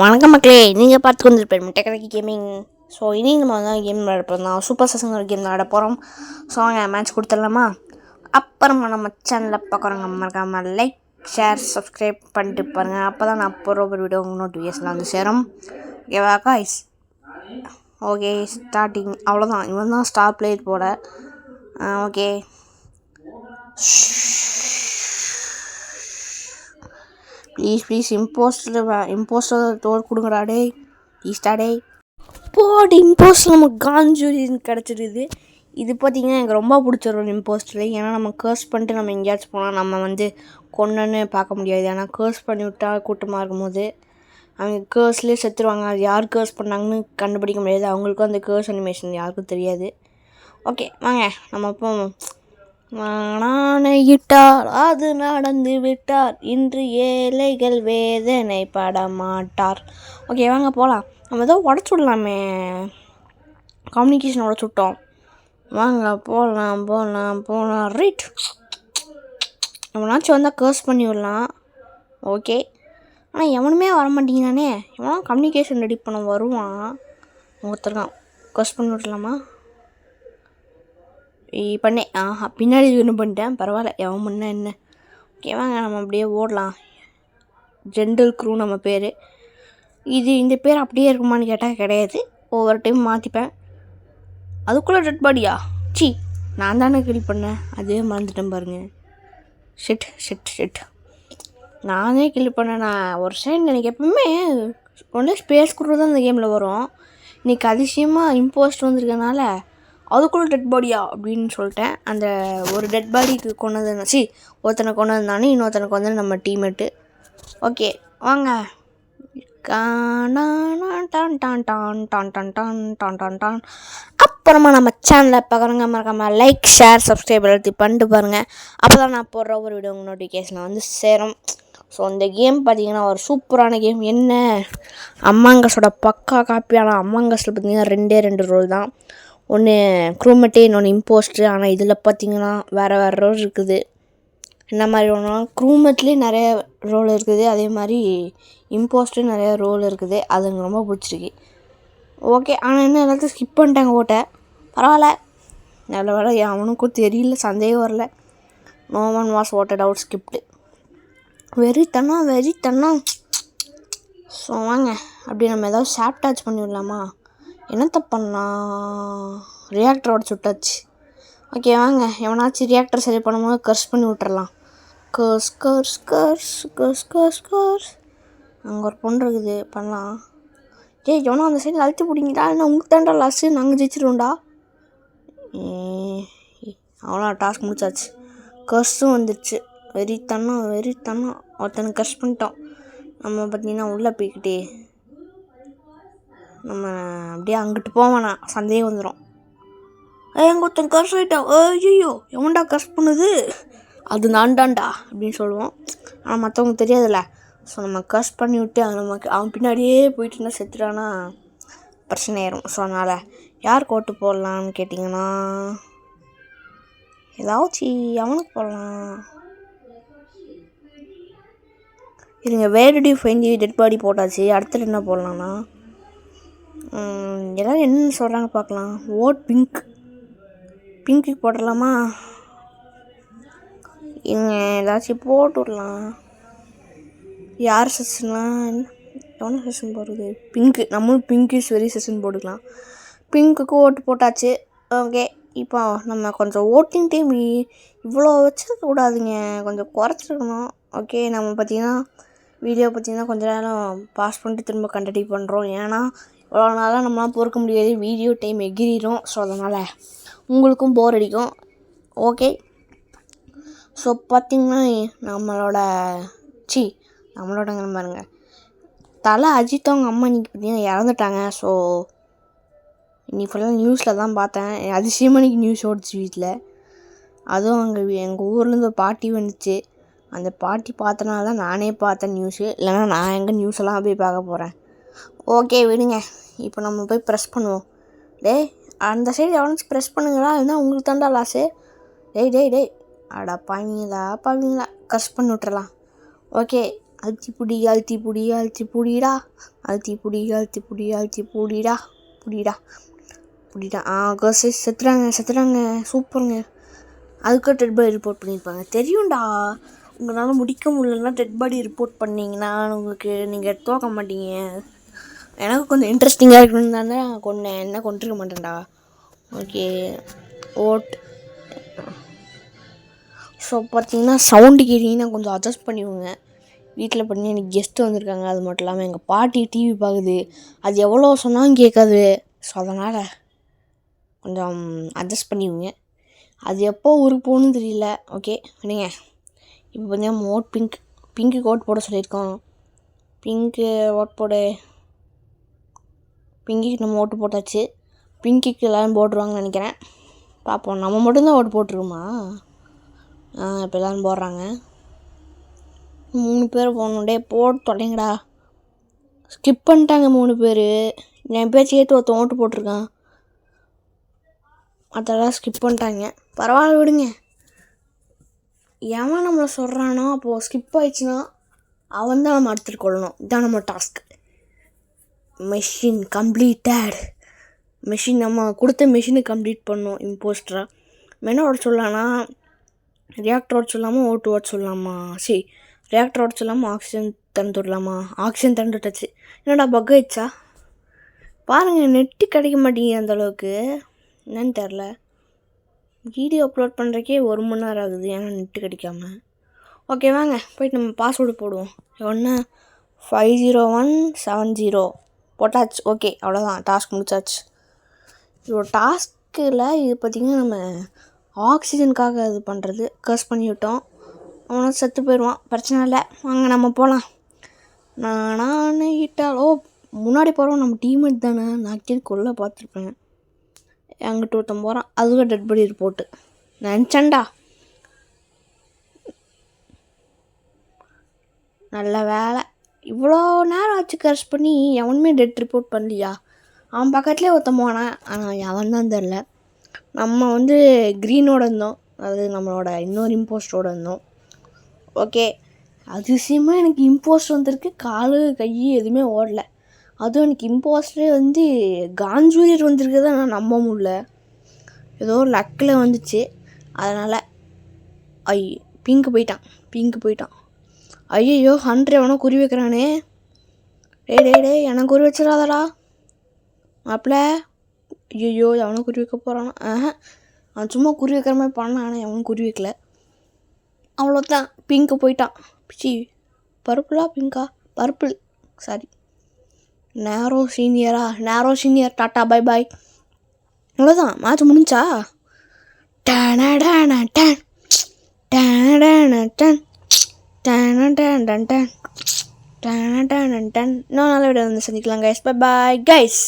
வணக்கம் மக்களே, நீங்கள் பார்த்து கொண்டிருப்பேன் டெக்னிக்கல் கேமிங். ஸோ இனி நம்ம தான் கேம் விளையாட போகிறோம். சூப்பர் சசங்க கேம் விளையாட போகிறோம். ஸோ அவங்க மேட்ச் கொடுத்துடலாமா? அப்புறமா நம்ம சேனலில் பார்க்குறோங்க, மறக்காமல் லைக் ஷேர் சப்ஸ்கிரைப் பண்ணிட்டு பாருங்கள். அப்போ தான் நான் போகிற ஒரு வீடியோ உங்களுக்கு நோட்டிஃபிகேஷன் வந்து சேரும். ஓகேவா காய்ஸ்? ஓகே, ஸ்டார்டிங் அவ்வளோதான். இவன் தான் ஸ்டார் பிளேயர் போட. ஓகே, ப்ளீஸ் இம்போஸ்டர் டோர் கொடுங்கடா டே. ஈஸ்டாடே போடி இம்போஸ்டர் நமக்கு காஞ்சூரின்னு கிடச்சிடுது. இது பார்த்திங்கன்னா எனக்கு ரொம்ப பிடிச்ச ஒரு இம்போஸ்டர். ஏன்னா நம்ம கேர்ஸ் பண்ணிட்டு நம்ம எங்கேயாச்சும் போனால் நம்ம வந்து கொண்டுன்னு பார்க்க முடியாது. ஏன்னா கேர்ஸ் பண்ணி விட்டால் கூட்டமாக இருக்கும்போது அவங்க கேர்ஸ்லேயே செத்துருவாங்க. அது யார் கேர்ஸ் பண்ணாங்கன்னு கண்டுபிடிக்க முடியாது. அவங்களுக்கும் அந்த கேர்ஸ் அனிமேஷன் யாருக்கும் தெரியாது. ஓகே வாங்க நம்ம இப்போ நாணையிட்டார் அது நடந்து விட்டார், இன்று ஏழைகள் வேதனை படமாட்டார். ஓகே வாங்க போகலாம். நம்ம ஏதோ உடச்சி விடலாமே, கம்யூனிகேஷன் உடச்சி விட்டோம். வாங்க போகலாம் ரைட். எவனாச்சும் வந்தால் கேர்ஸ் பண்ணி விடலாம். ஓகே, ஆனால் எவனுமே வர மாட்டேங்கிறானே. எவனா கம்யூனிகேஷன் ரெடி பண்ண வருவான். ஒருத்தருக்கான், கேர்ஸ் பண்ணி விடலாமா? பண்ணேன். பின்னாடி ஒன்று பண்ணிட்டேன், பரவாயில்ல. எவன் முன்ன என்ன. ஓகே வாங்க நம்ம அப்படியே ஓடலாம். ஜென்ரல் க்ரூ நம்ம பேர். இந்த பேர் அப்படியே இருக்குமான்னு கேட்டால் கிடையாது. ஒவ்வொரு டைம் மாற்றிப்பேன். அதுக்குள்ளே டெட் பாடியா? சி, நான் தானே கில் பண்ணேன், அதே மறந்துட்டேன் பாருங்கள். ஷெட் நானே கில் பண்ணேன். நான் ஒரு சைடு எனக்கு எப்பவுமே ஒன்றே ஸ்பேஸ் க்ரூ தான் இந்த கேமில் வரும். இன்றைக்கி அதிசயமாக இம்போஸ்ட் வந்திருக்கனால அதுக்குள்ளே டெட் பாடியா அப்படின்னு சொல்லிட்டேன். அந்த ஒரு டெட் பாடிக்கு கொண்டது ஒருத்தனை கொண்டு வந்தானே, இன்னொருத்தனுக்கு வந்து நம்ம டீம்மேட்டு. ஓகே வாங்க. அப்புறமா நம்ம சேனலில் பார்க்குறவங்க மறக்காமல் லைக் ஷேர் சப்ஸ்கிரைப் எல்லாத்தையும் பண்ணிட்டு பாருங்கள். அப்போ தான் நான் போடுற ஒரு வீடியோ நோட்டிஃபிகேஷன் வந்து சேரும். ஸோ இந்த கேம் பார்த்திங்கன்னா ஒரு சூப்பரான கேம். என்ன அம்மாங்கஸோட பக்கா காப்பியான அம்மாங்கஸில் பார்த்திங்கன்னா ரெண்டு ரோல் தான். ஒன்று க்ரூமெட்டே, இன்னொன்று இம்போஸ்ட்ரு. ஆனால் இதில் பார்த்திங்கன்னா வேறு ரோல் இருக்குது. என்ன மாதிரி ரோல்னா க்ரூமெட்லேயே நிறைய ரோல் இருக்குது, அதே மாதிரி இம்போஸ்ட்லேயும் நிறைய ரோல் இருக்குது. அது எனக்கு ரொம்ப பிடிச்சிருக்கு. ஓகே, ஆனால் என்ன எல்லாத்தையும் ஸ்கிப் பண்ணிட்டாங்க ஓட்ட. பரவாயில்ல, நல்ல வேலை அவனுக்கும் தெரியல, சந்தேகம் வரல. No one was voted out skipped. வெறித்தனம். ஸோ வாங்க அப்படி நம்ம ஏதாவது சாப்டாச் பண்ணி விடலாமா? என்னத்த பண்ணலாம்? ரியாக்டர் உடச்சி விட்டாச்சு. ஓகே வாங்க, எவனாச்சும் ரியாக்டர் சரி பண்ணும்போது கர்ஸ் பண்ணி விட்டுறலாம். கர்ஸ். அங்கே ஒரு பொண்ணு இருக்குது, பண்ணலாம். எவனா அந்த சைடில் அழுத்தி பிடிங்கிட்டா என்ன? உங்களுக்கு தாண்டா லாஸ்ட்டு, நாங்கள் ஜெயிச்சிருவோண்டா. அவ்வளோ டாஸ்க் முடிச்சாச்சு. கர்ஸும் வந்துடுச்சு. வெறித்தனம். ஒருத்தனுக்கு கர்ஸ் பண்ணிட்டோம். நம்ம பார்த்திங்கன்னா உள்ளே போய்கிட்டே நம்ம அப்படியே அங்கிட்டு போவேண்ணா, சந்தேகம் வந்துடும். எங்கள் ஒருத்தன் கர்ஸ் ஆகிட்டான். ஐயோ எவன்டா கர்ஸ் பண்ணுது? அது நான்டான்டா அப்படின்னு சொல்லுவோம். ஆனால் மற்றவங்க தெரியாதுல்ல. ஸோ நம்ம கர்ஸ் பண்ணி விட்டு அவன் பின்னாடியே போயிட்டு இருந்தால் செத்துட்டானா பிரச்சனை ஆயிரும். ஸோ அதனால் யார் கோட்டு போடலான்னு கேட்டிங்கன்னா ஏதாச்சும் அவனுக்கு போடலாம். இருங்க, வேர்டி ஃபைண்ட் டெட் பாடி போட்டாச்சு. அடுத்தது என்ன போடலான்னா எல்லோரும் என்னென்னு சொல்கிறாங்க பார்க்கலாம். ஓட் பிங்க்கு போட்டுடலாமா? இவங்க ஏதாச்சும் போட்டு விடலாம். யார் செஷன்லாம் எவ்வளோ செஷன் போடுறது? பிங்க்கு. நம்மளும் பிங்க் இஸ் வெரி செஷன் போட்டுக்கலாம். பிங்க்குக்கு ஓட்டு போட்டாச்சு. ஓகே, இப்போ நம்ம கொஞ்சம் ஓட்டிங் டைம் இவ்வளோ வச்சுருக்க கூடாதுங்க, கொஞ்சம் குறைச்சிருக்கணும். ஓகே, நம்ம பார்த்திங்கன்னா வீடியோ பார்த்திங்கன்னா கொஞ்சம் நேரம் பாஸ் பண்ணிட்டு திரும்ப கண்டினியூ பண்ணுறோம். ஏன்னா இவ்வளோ நாளாக நம்மளால் பொறுக்க முடியாது, வீடியோ டைம் எகிரிடும். ஸோ அதனால் உங்களுக்கும் போர் அடிக்கும். ஓகே, ஸோ பார்த்திங்கன்னா நம்மளோட பாருங்க, தலை அஜித் அவங்க அம்மா இன்றைக்கி பார்த்திங்கன்னா இறந்துட்டாங்க. ஸோ இன்றைக்கி ஃபுல்லாக நியூஸில் தான் பார்த்தேன். அதிசயமாக இன்றைக்கி நியூஸ் ஓடிச்சு வீட்டில். அதுவும் எங்கள் ஊர்லேருந்து ஒரு பாட்டி வந்துச்சு. அந்த பாட்டி பார்த்தனால தான் நானே பார்த்தேன் நியூஸு. இல்லைனா நான் எங்கே நியூஸெல்லாம் போய் பார்க்க போகிறேன். ஓகே விடுங்க, இப்போ நம்ம போய் ப்ரெஸ் பண்ணுவோம். அந்த சைடு எவனாச்சும் ப்ரெஸ் பண்ணுங்களா, இருந்தால் உங்களுக்கு தாண்டா லாஸு. டேய் அடா பாவீங்களா, கர்ஸ் பண்ணி விட்டுறலாம். ஓகே, அழுத்தி புடி அழுத்தி புடி அழுத்தி புடிடா அழுத்தி புடி அழுத்தி புடி அழுத்தி புடிடா புடிடா புடிடா. கர்ஸ் செத்துறாங்க சூப்பருங்க. அதுக்கும் டெட் பாடி ரிப்போர்ட் பண்ணியிருப்பாங்க. தெரியும்டா, உங்களால் முடிக்க முடியலன்னா டெட் பாடி ரிப்போர்ட் பண்ணிங்கன்னா உங்களுக்கு நீங்கள் தோக்க மாட்டீங்க. எனக்கு கொஞ்சம் இன்ட்ரெஸ்டிங்காக இருக்கணும்னு தானே கொண்டேன், என்ன கொண்டிருக்க மாட்டேன்டா. Okay vote. ஸோ பார்த்தீங்கன்னா சவுண்டு கேட்டிங்கன்னா கொஞ்சம் அட்ஜஸ்ட் பண்ணிவிடுங்க. வீட்டில் பண்ணி எனக்கு கெஸ்ட்டு வந்திருக்காங்க. அது மட்டும் இல்லாமல் எங்கள் பாட்டி டிவி பார்க்குது. அது எவ்வளோ சொன்னாலும் கேட்காது. ஸோ அதனால் கொஞ்சம் அட்ஜஸ்ட் பண்ணிவிடுங்க. அது எப்போ ஊருக்கு போகணுன்னு தெரியல. ஓகே விடுங்க. இப்போ பார்த்தீங்கன்னா ஓட் பிங்க்கு ஓட் போட சொல்லியிருக்கோம். பிங்க்கு ஓட் போடு. பிங்கிக்கு நம்ம ஓட்டு போட்டாச்சு. பிங்கிக்கு எல்லோரும் போட்டுருவாங்கன்னு நினைக்கிறேன். பார்ப்போம். நம்ம மட்டும்தான் ஓட்டு போட்டிருக்கோமா? இப்போ எல்லோரும் போடுறாங்க. 3 பேர் போடணுண்டே போட்டு தொலைங்கடா. ஸ்கிப் பண்ணிட்டாங்க 3 பேர். என் பேர் சேர்த்து ஒருத்தன் ஓட்டு போட்டிருக்கான். அதெல்லாம் ஸ்கிப் பண்ணிட்டாங்க. பரவாயில்ல விடுங்க. எவன் நம்மளை சொல்கிறானோ அப்போது ஸ்கிப் ஆயிடுச்சுன்னா அவன் தான் நம்ம எடுத்துகிட்டு கொள்ளணும். இதுதான் நம்ம டாஸ்க். Machine completed. மெஷின் நம்ம கொடுத்த மெஷினை கம்ப்ளீட் பண்ணோம். இம்போஸ்டராக என்ன ஓட சொல்லலாம்னா ரியாக்டர் ஓட சொல்லாமல் ஓட்டு ஓட சொல்லலாமா? சரி, ரியாக்டர் ஓட சொல்லாமல் ஆக்சிஜன் திறந்து விடலாமா? ஆக்சிஜன் திறந்து விட்டாச்சு. என்னடா பக் ஆயிடுச்சா? பாருங்கள், நெட்டு கிடைக்க மாட்டேங்குது அந்தளவுக்கு. என்னன்னு தெரில. வீடியோ அப்லோட் பண்ணுறக்கே 1 மணி நேரம் ஆகுது. ஏன்னா நெட்டு கிடைக்காம. ஓகே வாங்க போய்ட்டு நம்ம பாஸ்வேர்டு போடுவோம். 150170 போட்டாச்சு. ஓகே அவ்வளோதான், டாஸ்க் முடிச்சாச்சு. இதோட டாஸ்கில் இது பார்த்திங்கன்னா நம்ம ஆக்சிஜனுக்காக இது பண்ணுறது. கர்ஸ் பண்ணிவிட்டோம். அவனும் செத்து போயிடுவான். பிரச்சனை இல்லை, வாங்க நம்ம போகலாம். நான் கிட்டாலோ முன்னாடி போகிறோம். நம்ம டீம்மேட் தானே, நான் கீழே கொள்ள பார்த்துருப்பேன். அங்கிட்ட ஒருத்தன் போகிறான். அதுவும் டெட் பாடி ரிப்போர்ட்டு நினச்சேன்டா. நல்ல வேலை, இவ்வளோ நேரம் ஆச்சு கர்ஸ் பண்ணி எவனுமே டெட் ரிப்போர்ட் பண்ணலையா? அவன் பக்கத்துலேயே ஒருத்தன் போனான். ஆனால் அவன் தான் தெரில. நம்ம க்ரீனோட இருந்தோம். அது நம்மளோட இன்னொரு இம்போஸ்டரோடு இருந்தோம். ஓகே, அதிசயமாக எனக்கு இம்போஸ்டர் வந்திருக்கு. காலு கை எதுவுமே ஓடல. அதுவும் எனக்கு இம்போஸ்டரே காஞ்சூரியர் வந்திருக்குறத நான் நம்ப முடியல. ஏதோ லக்கில் வந்துச்சு. அதனால் பிங்க்கு போயிட்டான். ஐயோ 100 எவனோ குறி வைக்கிறானே. டே எனக்கு குறி வச்சிடாதடா மாப்பிள்ள. ஐயோ எவனோ குறி வைக்க போகிறானா? அவன் சும்மா குறி வைக்கிற மாதிரி பண்ணான். ஆனால் எவனும் குறி வைக்கல. அவ்வளோதான், பிங்க்கு போயிட்டான். பர்பிளா பிங்கா? Purple, sorry. நேரோ சீனியர் டாட்டா பை பாய். அவ்வளோதான், மேட்ச் முடிஞ்சா? இன்னும் நல்ல வீடியோ சந்திக்கலாம் கைஸ். Bye bye guys.